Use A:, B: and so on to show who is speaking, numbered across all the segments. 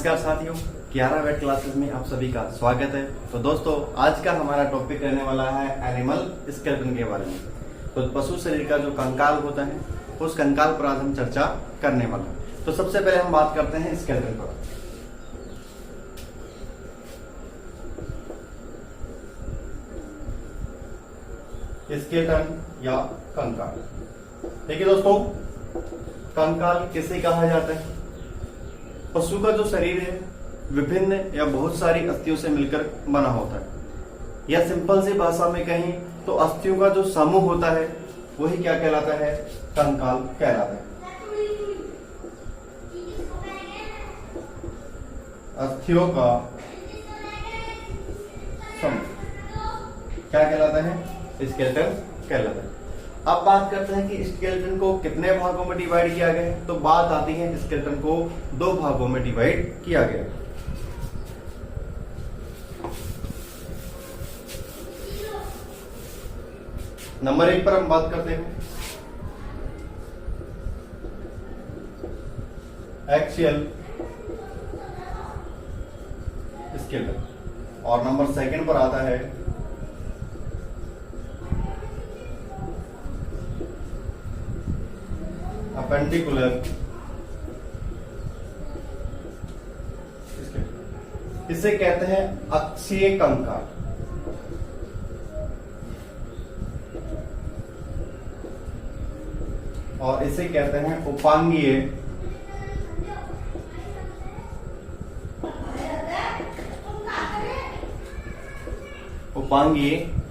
A: नमस्कार साथियों, 11 weight classes में आप सभी का स्वागत है। तो दोस्तों, आज का हमारा टॉपिक रहने वाला है एनिमल स्केलेटन के बारे में। तो पशु शरीर का जो कंकाल होता है उस कंकाल पर आज हम चर्चा करने वाले हैं। तो सबसे पहले हम बात करते हैं स्केलेटन पर। स्केलेटन या कंकाल, ठीक है दोस्तों। कंकाल किसे कहा जाता है? पशु का जो शरीर है विभिन्न या बहुत सारी अस्थियों से मिलकर बना होता है, या सिंपल सी भाषा में कहें तो अस्थियों का जो समूह होता है वही क्या कहलाता है? कंकाल कहलाता है। अस्थियों का समूह क्या कहलाता है? स्केलेटन कहलाता है। अब बात करते हैं कि स्केलेटन को कितने भागों में डिवाइड किया गया है। तो बात आती है स्केलेटन को 2 भागों में डिवाइड किया गया है। नंबर 1 पर हम बात करते हैं एक्सियल स्केलेटन, और नंबर 2 पर आता है अपेंडिकुलर स्केलेटन। इसे कहते हैं अक्षीय कंकाल। और इसे कहते हैं उपांगीय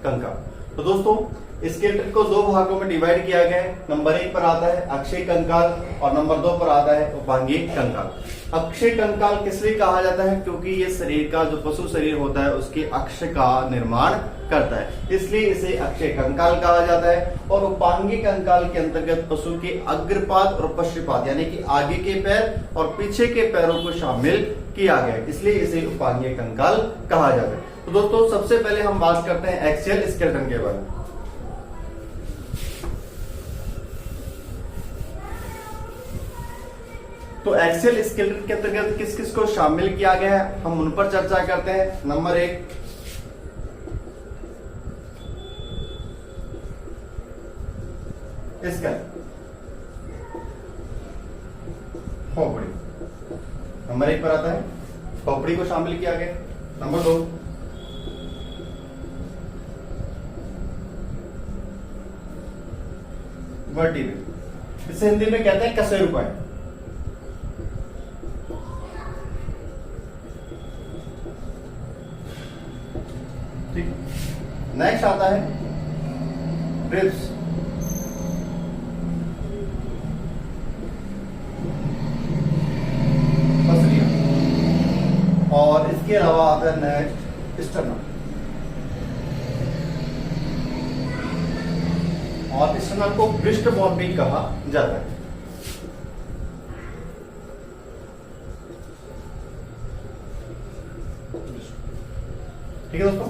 A: कंकाल। तो दोस्तों, स्केलेटन को 2 भागों में डिवाइड किया गया है। नंबर 1 पर आता है अक्षीय कंकाल और नंबर 2 पर आता है उपांगीय कंकाल। अक्षीय कंकाल किस लिए कहा जाता है? क्योंकि ये शरीर का जो पशु शरीर होता है उसके अक्ष का निर्माण करता है, इसलिए इसे अक्षीय कंकाल कहा जाता है। और उपांगीय कंकाल के अंतर्गत पशु के अग्रपाद और पश्चपाद यानी कि आगे के पैर और पीछे के पैरों को शामिल किया गया है, इसलिए इसे उपांगीय कंकाल कहा जाता है। तो दोस्तों, सबसे पहले हम बात करते हैं एक्सियल स्केलेटन के बारे में। तो एक्सियल स्केलेटन के अंतर्गत किस किस को शामिल किया गया है हम उन पर चर्चा करते हैं। नंबर 1 स्केलेटन, खोपड़ी। नंबर 1 पर आता है खोपड़ी को शामिल किया गया। नंबर 2 वर्टिब्रे, इसे हिंदी में कहते हैं कशेरुकाएं। ठीक, नेक्स्ट आता है रिब्स, पसलियां। और इसके अलावा आता है नेक्स्ट स्टर्नम। और स्टर्नम को पृष्ठबोन भी कहा जाता है। ठीक है दोस्तों,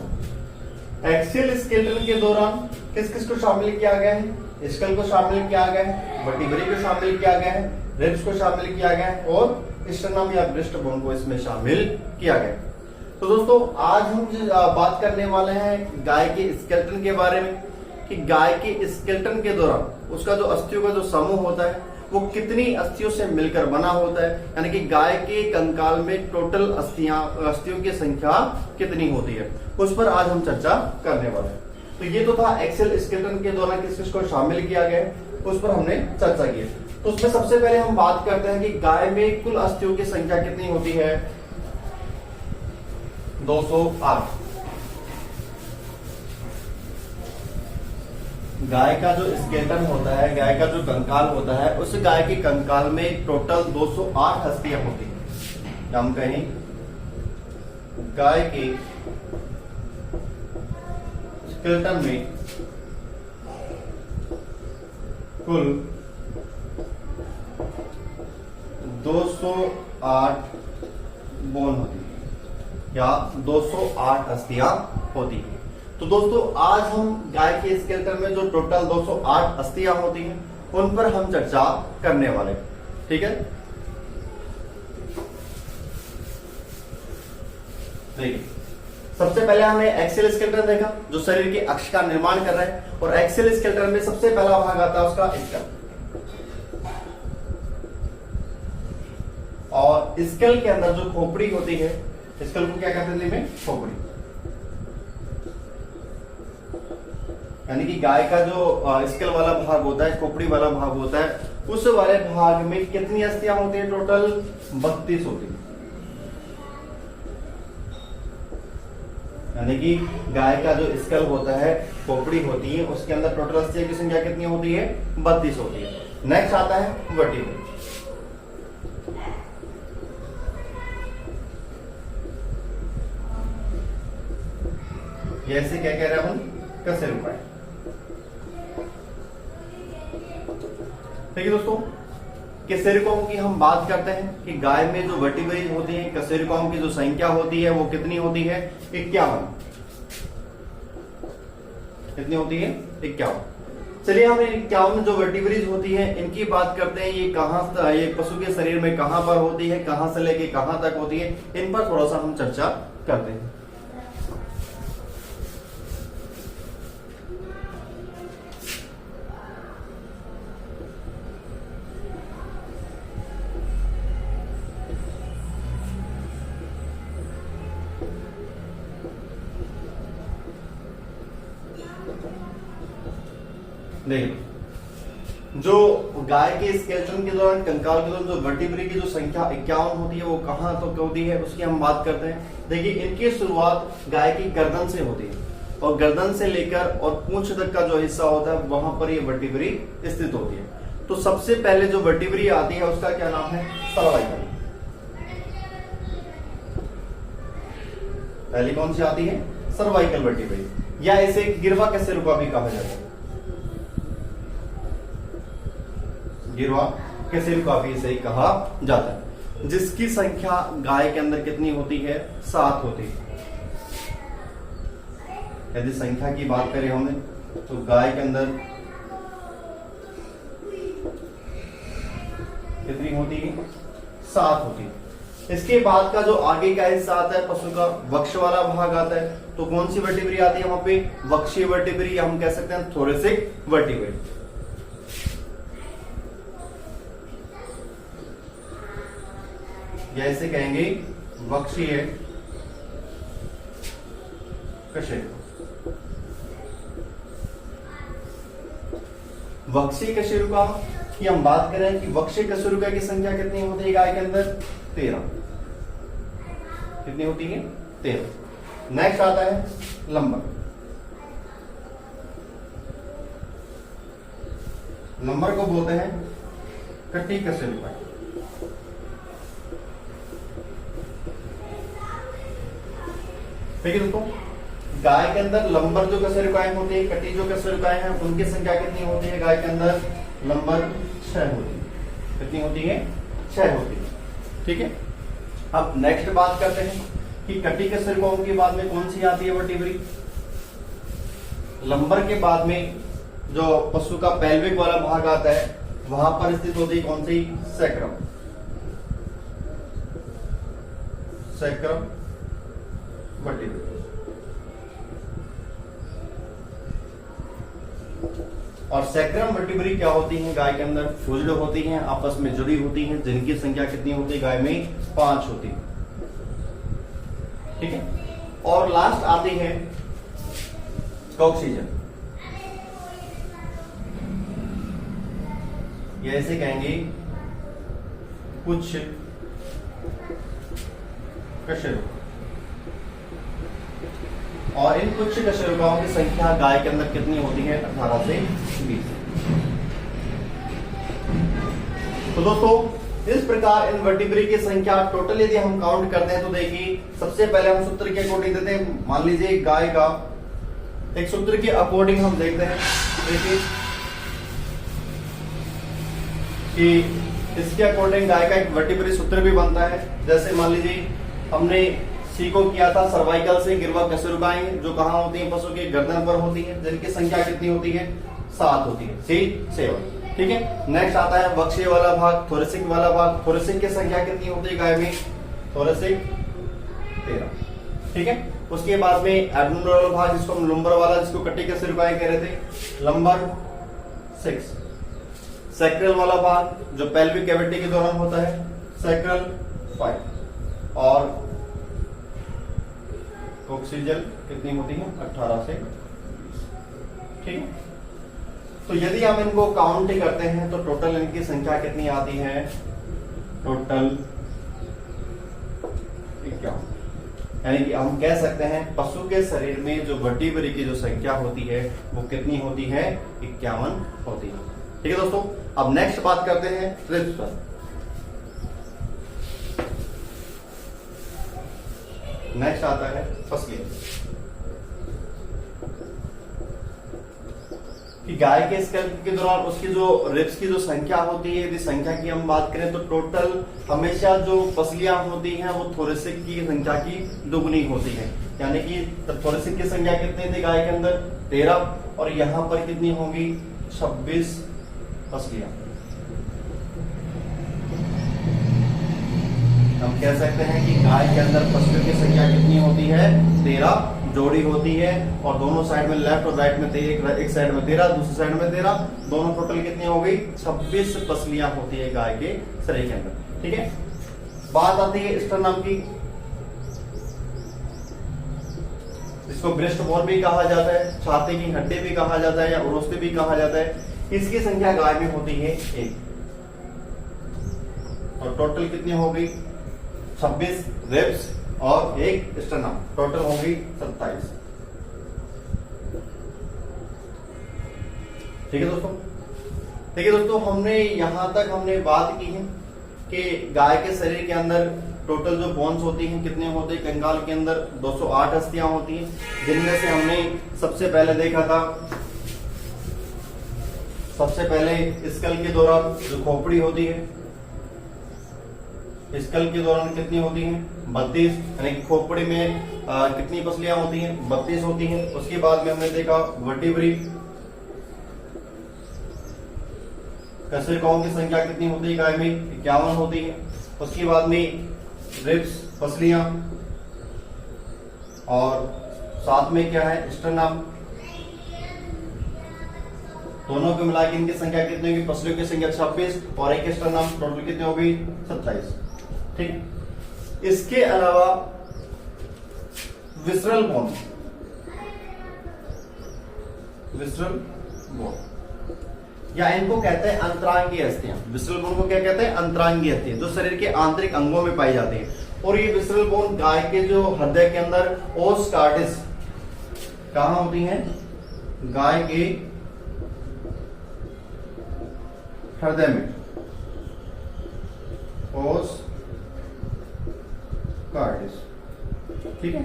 A: एक्सियल स्केलेटन के दौरान किस किस को शामिल किया गया है? स्कल को शामिल किया गया है, वर्टिब्रे को शामिल किया गया है, रिब्स को शामिल किया गया है और स्टर्नम या पृष्ठबोन को इसमें शामिल किया गया है। तो दोस्तों, आज हम बात करने वाले हैं गाय के स्केलेटन के बारे में कि गाय के स्केलेटन के दौरान उसका जो अस्थियों का जो समूह होता है वो कितनी अस्थियों से मिलकर बना होता है, यानी कि गाय के कंकाल में टोटल अस्थियों की संख्या कितनी होती है, उस पर आज हम चर्चा करने वाले हैं। तो ये तो था एक्सियल स्केलेटन के दौरान किस किस को शामिल किया गया है, उस पर हमने चर्चा की। तो उसमें सबसे पहले हम बात करते हैं कि गाय में कुल अस्थियों की संख्या कितनी होती है? 208। गाय का जो स्केलेटन होता है, गाय का जो कंकाल होता है, उस गाय के कंकाल में टोटल 208 अस्थियां होती हैं। हम कहें गाय के स्केलेटन में कुल 208 बोन होती है या 208 अस्थियां होती है। तो दोस्तों, आज हम गाय के स्केलेटन में जो टोटल 208 अस्थियां होती हैं उन पर हम चर्चा करने वाले हैं। ठीक है। देखिए, सबसे पहले हमने एक्सियल स्केलेटन देखा जो शरीर के अक्ष का निर्माण कर रहा है, और एक्सियल स्केलेटन में सबसे पहला भाग आता है उसका स्कल। और स्कल के अंदर जो खोपड़ी होती है, स्कल को क्या कहते हैं में खोपड़ी, यानी कि गाय का जो स्कल वाला भाग होता है, खोपड़ी वाला भाग होता है, उस वाले भाग में कितनी अस्थियां होती है? टोटल 32 होती है। यानी कि गाय का जो स्कल होता है, खोपड़ी होती है, उसके अंदर टोटल अस्थियां की संख्या कितनी होती है? 32 होती है। नेक्स्ट आता है वर्टिब्रे। ऐसे क्या कह रहे हैं हम? कशेरुका। ठीक है दोस्तों, कशेरुकाओं की हम बात करते हैं कि गाय में जो वर्टिब्रेज होती हैं, कशेरुकाओं की जो संख्या होती है वो कितनी होती है? 51। कितनी होती है? 51। चलिए हम 51 जो वर्टिब्रेज होती है इनकी बात करते हैं। ये कहां, ये पशु के शरीर में कहां पर होती है, कहां से लेके कहां तक होती है, इन पर थोड़ा सा हम चर्चा करते हैं। देखिए, जो गाय के स्केलेटन के दौरान, कंकाल के दौरान जो वर्टिब्रे की जो संख्या 51 होती है वो कहां तक होती है उसकी हम बात करते हैं। देखिए, इनकी शुरुआत गाय की गर्दन से होती है, और गर्दन से लेकर और पूंछ तक का जो हिस्सा होता है वहां पर ये वर्टिब्रे स्थित होती है। तो सबसे पहले जो वर्टिब्रे आती है उसका क्या नाम है? सर्वाइकल। पहली कौन सी आती है? सर्वाइकल वर्टिब्रे, या इसे गिरवा कशेरुका भी कहा जाता है। गिरवा कशेरुका भी इसे कहा जाता है, जिसकी संख्या गाय के अंदर कितनी होती है? 7 होती है। यदि संख्या की बात करें हमने तो गाय के अंदर कितनी होती है? 7 होती है। इसके बाद का जो आगे का हिस्सा आता है पशु का, वक्ष वाला भाग आता है, तो कौन सी वर्टिब्रे आती है वहां पे? वक्षीय वर्टिब्रे, या हम कह सकते हैं थोरेसिक वर्टिब्रे। जैसे कहेंगे वक्षीय कशेरुका। वक्षीय कशेरुका की हम बात करें कि वक्षीय कशेरुका की संख्या कितनी होती है गाय के अंदर? 13। कितनी होती है? 13। नेक्स्ट आता है लंबर। लंबर को बोलते हैं कटी कशेरुका। ठीक है दोस्तों, गाय के अंदर लंबर जो कशेरुकाएं होती है, कटी जो कशेरुकाएं हैं, उनकी संख्या कितनी होती है गाय के अंदर? लंबर 6 होती है। कितनी होती है? 6 होती है। ठीक है, अब नेक्स्ट बात करते हैं कि कटी कशेरुकाओं के बाद में कौन सी आती है वर्टिब्रे? लंबर के बाद में जो पशु का पेल्विक वाला भाग आता है वहां पर स्थित होती है कौन सी? सैक्रम। Sacrum vertebrae. और सैक्रम वर्टिब्रे क्या होती हैं गाय के अंदर? फ्यूज्ड होती हैं, आपस में जुड़ी होती हैं, जिनकी संख्या कितनी होती है गाय में? 5 होती है। ठीक है, और लास्ट आती है कॉक्सिजन। ये ऐसे कहेंगे कुछ कशेरुका, और इन कुछ कशेरुकाओं की संख्या गाय के अंदर कितनी होती है? 18 से 20। तो दोस्तों, इस प्रकार इन वर्टिब्रे की संख्या टोटल यदि हम काउंट करते हैं तो देखिए, सबसे पहले हम सूत्र के अकॉर्डिंग देते हैं। मान लीजिए गाय का एक सूत्र के अकॉर्डिंग हम देखते हैं। देखिए कि इसके अकॉर्डिंग गाय का एक वर्टिब्रे सूत्र भी बनता है। जैसे मान लीजिए हमने सी को किया था सर्वाइकल से, गिरवा कशेरुकाएं जो कहां होती हैं? पशु के गर्दन पर होती है, जिनकी संख्या कितनी होती है? 7 होती है। 7। ठीक है, नेक्स्ट आता है वक्षीय वाला भाग, थोरेसिक वाला भाग। थोरेसिक की संख्या कितनी होती है गाय में? थोरेसिक 13। ठीक है। उसके बाद में एब्डोमिनल वाला भाग जिसको हम लंबर वाला, जिसको कटी का सिरकाई कह रहे थे, लंबर 6। सैक्रल वाला भाग जो पेल्विक कैविटी के दौरान होता है, सैक्रल 5। और कोक्सीजल कितनी होती है, 18 से 20। ठीक है। तो यदि हम इनको काउंट करते हैं तो टोटल इनकी संख्या कितनी आती है, टोटल 51। यानी कि हम कह सकते हैं पशु के शरीर में जो वर्टिब्रेई की जो संख्या होती है वो कितनी होती है, 51 होती है। ठीक है दोस्तों, अब नेक्स्ट बात करते हैं रिब्स पर। नेक्स्ट आता है पसलियां। कि गाय के स्कैल्प के दौरान उसकी जो रिब्स की जो संख्या होती है, यदि संख्या की हम बात करें तो टोटल हमेशा जो पसलियां होती हैं वो थोरेसिक की संख्या की दुगनी होती है। यानी कि थोरेसिक की संख्या कितनी थी गाय के अंदर, 13, और यहां पर कितनी होगी, 26 पसलियां। हम कह सकते हैं कि गाय के अंदर पसलियों की संख्या कितनी होती है, 13 जोड़ी होती है, और दोनों साइड में लेफ्ट और राइट में एक साइड में 13, दूसरी साइड में 13, दोनों टोटल कितनी हो गई, 26 पसलियां होती है गाय के शरीर के अंदर। ठीक है। बात आती है स्टर्नम की, जिसको ब्रेस्ट बोन भी कहा जाता है, छाती की हड्डी भी कहा जाता है, या उरोस्ती भी कहा जाता है। इसकी संख्या गाय में होती है 1, और टोटल कितनी हो गई, 26 रिब्स और 1 स्टर्नम, टोटल होगी 27। ठीक है दोस्तों। देखिए दोस्तों, हमने यहां तक हमने बात की है कि गाय के शरीर के अंदर टोटल जो बोन्स होती हैं कितने होते हैं। कंकाल के अंदर 208 अस्थियां होती हैं, जिनमें से हमने सबसे पहले देखा था, सबसे पहले स्कल के दौरान जो खोपड़ी होती है, स्कल के दौरान कितनी होती हैं, 32, यानी कि खोपड़ी में कितनी पसलियां होती हैं, 32 होती हैं। उसके बाद में हमने देखा वर्टिब्रेई, कशेरुकाओं की संख्या कितनी होती है गाय में, 51 होती है। उसके बाद में रिब्स पसलियां, और साथ में क्या है, स्टर्नम, दोनों को मिला के इनकी संख्या कितनी होगी, पसलियों की संख्या 26 और 1 स्टर्नम, टोटल कितनी होगी, 27। ठीक। इसके अलावा विसरल बोन, विसरल बोन, या इनको कहते हैं अंतरांगीय अस्थियां। विसरल बोन को क्या कहते हैं, अंतरांगीय अस्थियां, जो शरीर के आंतरिक अंगों में पाई जाती है। और ये विसरल बोन गाय के जो हृदय के अंदर ओस कार्डिस कहां होती हैं, गाय के हृदय में, ओस कार्डिस। ठीक है।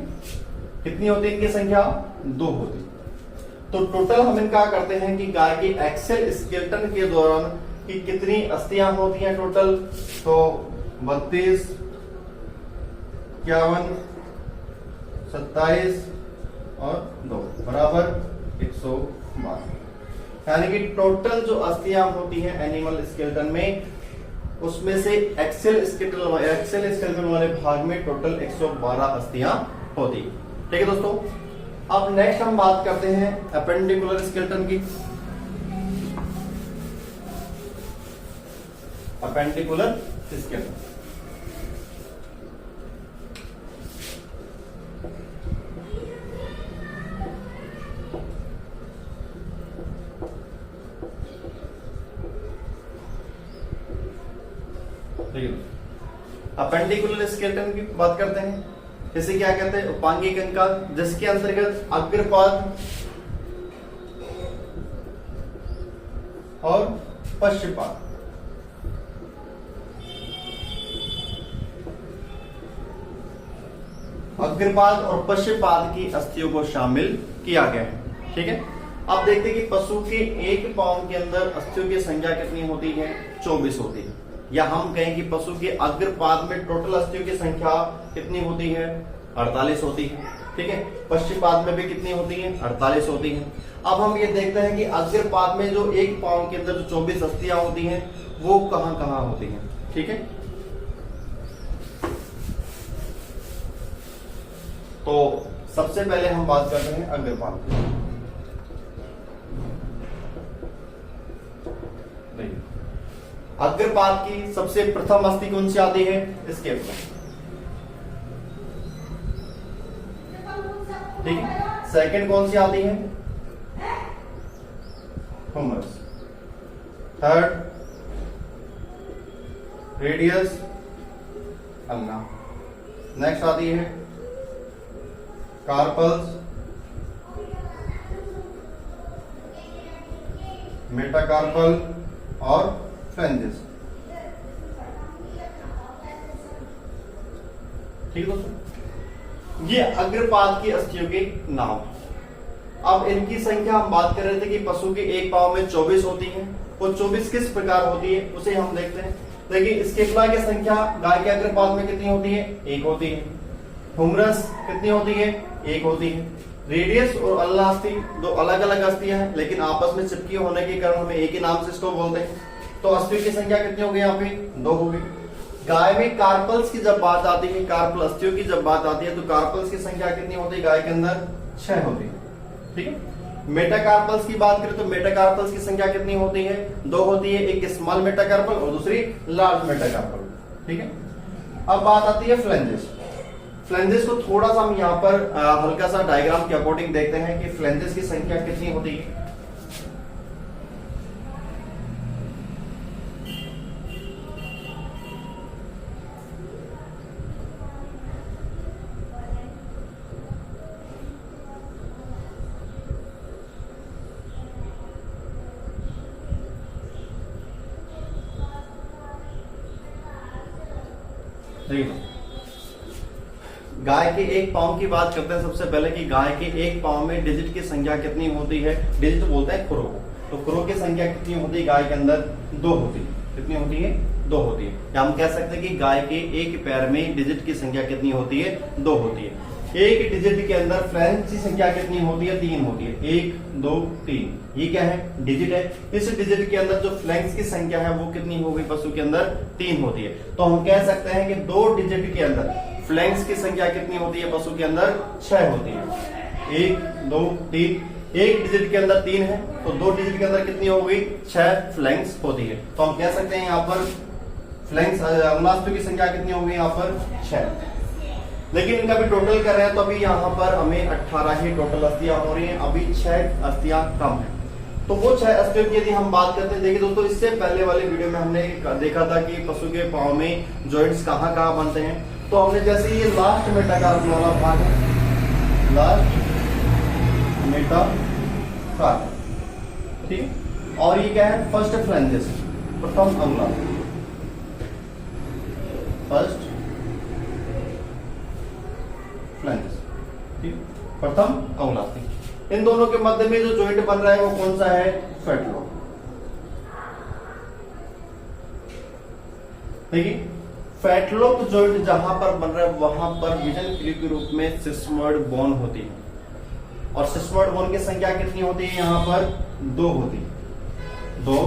A: कितनी होती है इनकी संख्या, 2 होती। तो टोटल हम इनका करते हैं कि गाय की एक्सेल स्केलेटन के दौरान की कितनी अस्थियां होती हैं टोटल, तो 32, 51, 27 और 2 बराबर 112। यानी कि टोटल जो अस्थियां होती हैं एनिमल स्केलेटन में, उसमें से एक्सेल स्केलेटन वाले भाग में टोटल 112 अस्थियां होती। ठीक है दोस्तों। अब नेक्स्ट हम बात करते हैं अपेंडिकुलर स्केलेटन की। अपेंडिकुलर स्केलेटन, अपेंडिकुलर स्केलेटन की बात करते हैं। इसे क्या कहते हैं, उपांगी कंकाल, जिसके अंतर्गत अग्रपाद और पश्चपाद, अग्रपाद और पश्चपाद की अस्थियों को शामिल किया गया है। ठीक है। अब देखते हैं कि पशु के एक पाउंड के अंदर अस्थियों की संख्या कितनी होती है, 24 होती है। या हम कहें कि पशु के अग्रपाद में टोटल अस्थियों की संख्या कितनी होती है, 48 होती है। ठीक है। पश्चिपाद में भी कितनी होती है, 48 होती है। अब हम ये देखते हैं कि अग्रपाद में जो एक पाउंड के अंदर जो 24 अस्थियां होती हैं वो कहां कहां होती हैं। ठीक है। तो सबसे पहले हम बात करते हैं अग्रपाद की। अग्रपाद की सबसे प्रथम अस्थि कौन सी आती है? स्केपुला। ठीक है। सेकंड कौन सी आती है? Humerus. Third radius ulna. Next आती है कार्पल्स, मेटाकार्पल और फ्लेंजेस। ठीक है दोस्तों, ये अग्रपाद की अस्थियों के नाम। अब इनकी संख्या हम बात कर रहे थे कि पशु के एक पांव में 24 होती है। वो 24 किस प्रकार होती है उसे हम देखते हैं। देखिए, स्केपुला की संख्या गाय के अग्रपाद में कितनी होती है? 1 होती है। ह्यूमरस कितनी होती है? 1 होती है। रेडियस और अल्ना अस्थि दो अलग अलग अस्थियां हैं, लेकिन आपस में चिपकी होने के कारण हमें एक ही नाम से इसको बोलते हैं। तो अस्थियों की संख्या कितनी हो गई? यहाँ पे 2 हो गई। गाय में कार्पल्स की जब बात आती है, कार्पल अस्थियों की जब बात आती है, तो कार्पल्स की संख्या कितनी होती है? गाय के अंदर 6 होती है। ठीक है। मेटाकार्पल्स की बात करें तो मेटाकार्पल्स की संख्या कितनी होती है? 2 होती है। एक स्मॉल मेटाकार्पल और दूसरी लार्ज मेटाकार्पल। ठीक है। अब बात आती है फ्लेंजेस। फ्लेंजेस को थोड़ा सा हम यहाँ पर हल्का सा डायग्राम के अकॉर्डिंग देखते हैं कि फ्लेंजेस की संख्या कितनी होती है। गाय के एक पांव की बात करते हैं सबसे पहले कि गाय के एक पांव में डिजिट की संख्या कितनी होती है? डिजिट बोलते हैं खुरों को। तो खुरों की संख्या कितनी होती है? गाय के अंदर 2 होती है। कितनी होती है? 2 होती है। या हम कह सकते हैं कि गाय के एक पैर में डिजिट की संख्या कितनी होती है? 2 होती है। एक डिजिट के अंदर फ्लैंज की संख्या कितनी होती है? 3 होती है। 1 2 3, ये क्या है? डिजिट है। इस डिजिट के अंदर जो फ्लैंक्स की संख्या है वो कितनी हो गई? पशु के अंदर 3 होती है। तो हम कह सकते हैं कि 2 डिजिट के अंदर फ्लैंक्स की संख्या कितनी होती है? पशु के अंदर 6 होती है। 1 2 3, एक डिजिट के अंदर 3 है, तो 2 डिजिट के अंदर कितनी हो गई? 6 फ्लैंक्स होती है। तो हम कह सकते हैं यहाँ पर फ्लैंक्स अग्नास्थियों की संख्या कितनी हो गई? यहाँ पर 6। लेकिन इनका भी टोटल कर रहे हैं तो अभी यहाँ पर हमें 18 ही टोटल अस्थियां हो रही हैं। अभी 6 अस्थियां कम है। तो वो 6 अस्थियों की यदि हम बात करते हैं, देखिए दोस्तों, इससे पहले वाले वीडियो में हमने देखा था कि पशु के पांव में जॉइंट्स कहाँ कहाँ बनते हैं। तो हमने जैसे ये लास्ट मेटाकार्पल वाला भाग है, लास्ट मेटाकार्पल, ठीक। और ये क्या है? फर्स्ट फ्लैंजेस, प्रथम अंगुला, फर्स्ट फ्लैंजेस, ठीक, प्रथम अंगुलास्थि। इन दोनों के मध्य में जो जॉइंट बन रहा है वो कौन सा है? फेटलोब। देखिए, फेटलोब जॉइंट जहां पर बन रहा है वहां पर विजन क्लिप के रूप में सिस्मोइड बोन होती है। और सिस्मोइड बोन की संख्या कितनी होती है? यहां पर 2 होती है। 2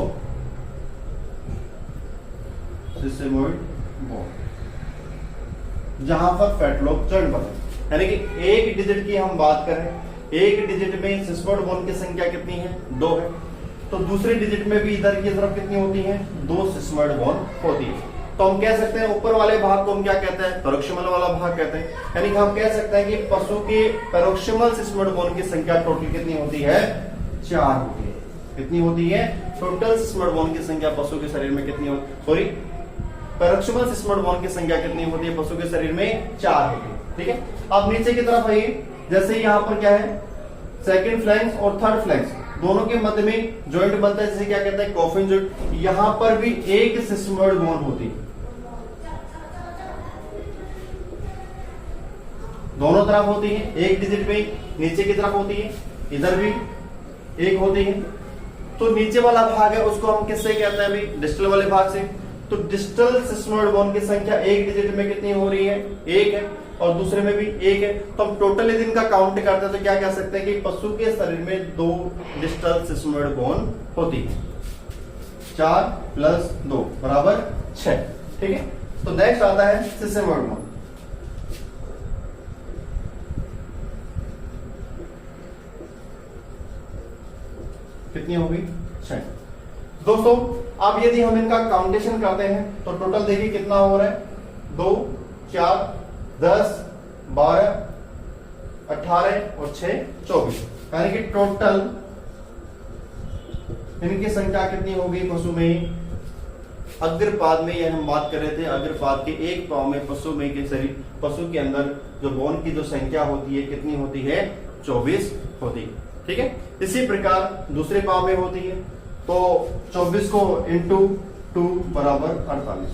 A: सिस्मोइड बोन जहां पर फेटलोब जॉइंट बन रहा है। यानी कि एक डिजिट की हम बात करें, एक डिजिट में सिस्मोइड बोन की संख्या कितनी है? 2 है। तो दूसरे डिजिट में भी इधर की तरफ कितनी होती है? 2 सिस्मोइड बोन होती है। तो हम कह सकते हैं ऊपर वाले भाग को हम क्या कहते हैं? पैरोक्सिमल वाला भाग कहते हैं। यानी कि हम कह सकते हैं कि पशु के पैरोक्सिमल सिस्मोइड बोन की संख्या टोटल कितनी होती है? 4 होती है। कितनी होती है? टोटल सिस्मोइड बोन की संख्या पशु के शरीर में कितनी होती है? सॉरी, पैरोक्सिमल सिस्मोइड बोन की संख्या कितनी होती है पशु के शरीर में? 4 होती है। ठीक है। अब नीचे की तरफ आइए, जैसे यहाँ पर क्या है? सेकंड फ्लैंक्स और थर्ड फ्लैंक्स दोनों के मध्य में जॉइंट बनता है, जिसे क्या कहते हैं? Coffin joint. यहां पर भी एक सिस्मोइड बोन होती है। दोनों तरफ होती है, एक डिजिट में नीचे की तरफ होती है, इधर भी एक होती है। तो नीचे वाला भाग है उसको हम किससे कहते हैं? अभी डिस्टल वाले भाग से। तो डिस्टल सिस्मोइड बोन की संख्या एक डिजिट में कितनी हो रही है? 1 है, और दूसरे में भी 1 है। तो हम टोटल यदि इनका काउंट करते हैं तो क्या कह सकते हैं कि पशु के शरीर में 2 डिस्टल सिस्मोइड बोन होती है। 4 + 2 = 6। ठीक है। तो नेक्स्ट आता है सिस्मोइड बोन। कितनी होगी 6। दोस्तों अब यदि हम इनका काउंटेशन करते हैं तो टोटल देखिए कितना हो रहा है, 2 4 10 12 18 और 6 24, यानी कि टोटल इनकी संख्या कितनी होगी पशु में। अग्रपाद में यह हम बात कर रहे थे, अग्रपाद के एक पांव में पशु में के शरीर पशु के अंदर जो बोन की जो संख्या होती है कितनी होती है, 24 होती है। ठीक है, इसी प्रकार दूसरे पांव में होती है, तो 24 को इंटू 2 बराबर 48।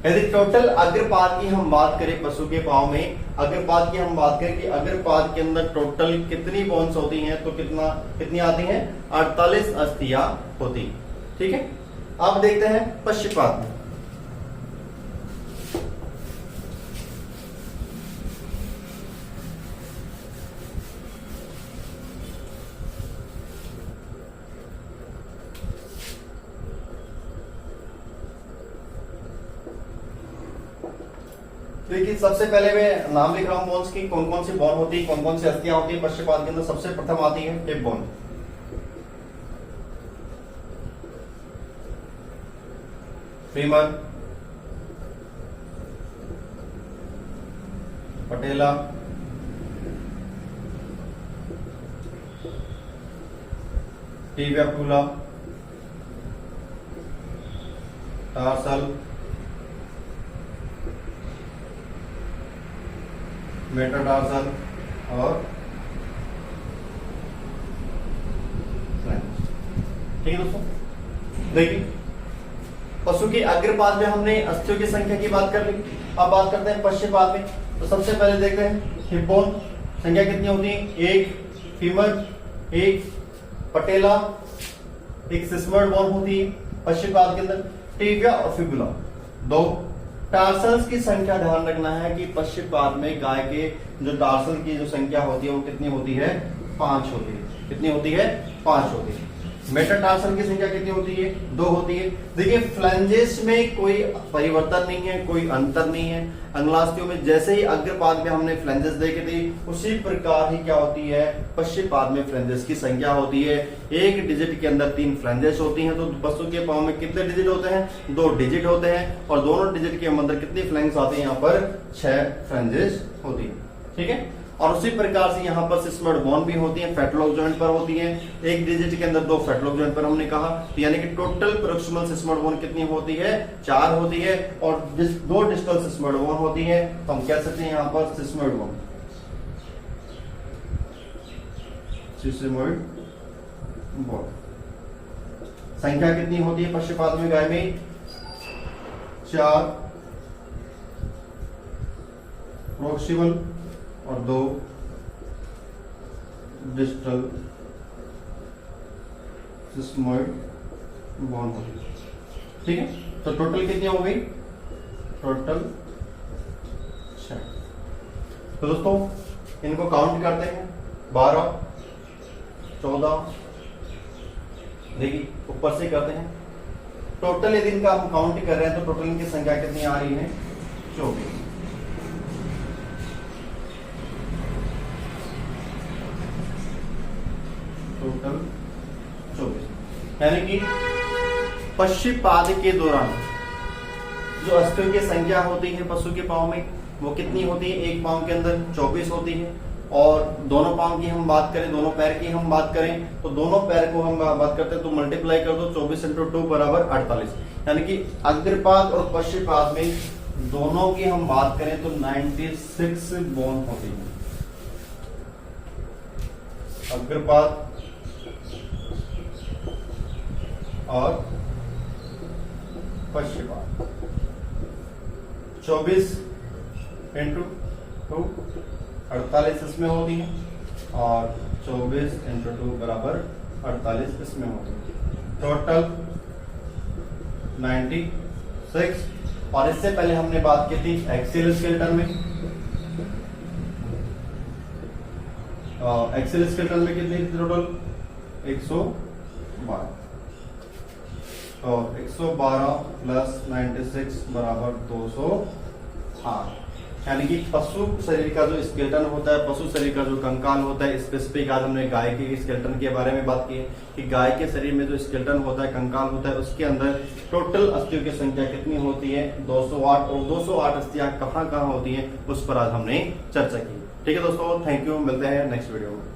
A: यदि टोटल अग्रपाद की हम बात करें पशु के पांव में, अग्रपाद की हम बात करें कि अग्रपाद के अंदर टोटल कितनी बोन्स होती हैं, तो कितनी आती हैं, 48 अस्थियां होती हैं। ठीक है, अब देखते हैं पश्चिपाद में। देखिए सबसे पहले मैं नाम लिख रहा हूं बोन्स की, कौन कौन सी बोन होती है, कौन कौन सी अस्थियां होती है पश्चिपाद के अंदर। सबसे प्रथम आती है हिप बोन, फीमर, पटेला, टिबिया प्यूला, टार्सल, मेटाटार्सल और ठीक है दोस्तों। देखिए पशु के अग्रपाद में हमने अस्थियों की संख्या की बात कर ली, अब बात करते हैं पश्चिपाद में। तो सबसे पहले देखते हैं हिप बोन, संख्या कितनी होती है, 1, फीमर 1, पटेला 1, सिस्मर्ड बोन होती है पश्चिपाद के अंदर, टिबिया और फिबुला 2। टार्सल्स की संख्या ध्यान रखना है कि पश्चिपाद में गाय के जो टार्सल की जो संख्या होती है वो कितनी होती है, 5 होती है। कितनी होती है, 5 होती है। मेटाटार्सल की संख्या कितनी होती है, 2 होती है। देखिए फ्लैंजेस में कोई परिवर्तन नहीं है, कोई अंतर नहीं है। अंगुलास्थियों में जैसे ही अग्रपाद में हमने फ्लैंजेस देखे थे उसी प्रकार ही क्या होती है, पश्चिपाद में फ्लैंजेस की संख्या होती है। एक डिजिट के अंदर 3 फ्लैंजेस होती हैं, तो पशु के पांव में कितने डिजिट होते हैं, 2 डिजिट होते हैं, और दोनों डिजिट के अंदर कितनी फ्लैंक्स आती है, यहाँ पर 6 फ्लैंजेस होती है। ठीक है, और उसी प्रकार से यहाँ पर सिस्मर्ड बोन भी होती है, फेटलॉक जॉइंट पर होती है। एक डिजिट के अंदर 2 फेटलॉक जॉइंट पर हमने कहा, तो यानी कि टोटल प्रोक्सिमल सिस्मर्ड बोन कितनी होती है, 4 होती है, और 2 डिस्टल सिस्मर्ड बोन होती है। तो हम कह सकते हैं यहाँ पर सिस्मर्ड बोन, सिस्मर्ड बोन संख्या कितनी होती है पश्चिपाद में गाय में, 4 प्रोक्सिमल और 2 डिस्टल सिस्मोइड बोन होगी। ठीक है, तो टोटल कितनी हो गई, टोटल 6। तो दोस्तों इनको काउंट करते हैं, 12 14, देखिए ऊपर से करते हैं। टोटल यदि इनका हम काउंट कर रहे हैं तो टोटल इनकी संख्या कितनी आ रही है, 24। टोटल 24, यानी कि पश्चिपाद के दौरान जो अस्थियों की संख्या होती है पशु के पांव में वो कितनी होती है, एक पांव के अंदर 24 होती है। और दोनों पांव की हम बात करें, दोनों पैर की हम बात करें, तो दोनों पैर को हम बात करते हैं तो मल्टीप्लाई कर दो, 24 × 2 बराबर 48। यानी कि अग्रपाद और पश्चिपाद में दोनों की हम बात करें तो 96 बोन होती है। अग्रपाद और पश्चिपाद 24 × 2 48 इसमें होती है, और 24 × 2 बराबर 48 इसमें होती है। टोटल 96। और इससे पहले हमने बात की थी एक्सियल स्केलेटन में, एक्सियल स्केलेटन में कितनी टोटल 112, तो 112 + 96 बराबर 208। यानी कि पशु शरीर का जो स्केलेटन होता है, पशु शरीर का जो कंकाल होता है, स्पेसिफिक आज हमने गाय के स्केलेटन के बारे में बात की है कि गाय के शरीर में जो स्केलेटन होता है, कंकाल होता है, उसके अंदर टोटल अस्थियों की संख्या कितनी होती है, 208, और 208 अस्थियां कहाँ कहाँ होती हैं, उस पर आज हमने चर्चा की। ठीक है दोस्तों, थैंक यू, मिलते हैं नेक्स्ट वीडियो में।